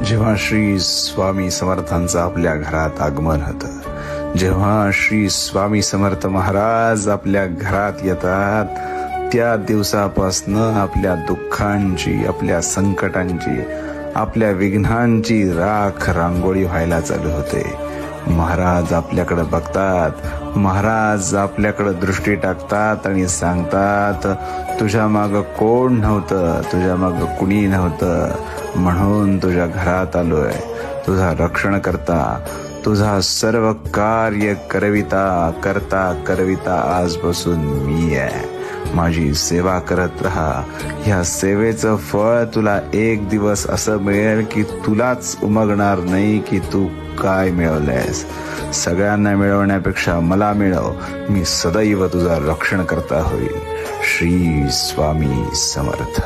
जेव्हा श्री स्वामी समर्थांचं आपल्या घरात आगमन होतं, जेव्हा श्री स्वामी समर्थ महाराज आपल्या घरात येतात, त्या दिवसापासनं आपल्या दुःखांची, आपल्या संकटांची, आपल्या विघ्नांची राख रांगोळी व्हायला चालू होते. महाराज आपल्याकडे बघतात, महाराज आपल्याकडे दृष्टी टाकतात आणि सांगतात, तुझ्या मागं कोण नव्हतं, तुझ्या मागं कुणी नव्हतं, म्हणून तुझ्या घरात आलोय. तुझा रक्षण करता, तुझा सर्व कार्य करविता करविता आजपासून मी आहे. माझी सेवा करत राहा. ह्या सेवेचं फळ तुला एक दिवस असं मिळेल की तुलाच उमगणार नाही की तू काय मिळवलंयस. सगळ्यांना मिळवण्यापेक्षा मला मिळव. मी सदैव तुझा रक्षण करता होईल. श्री स्वामी समर्थ.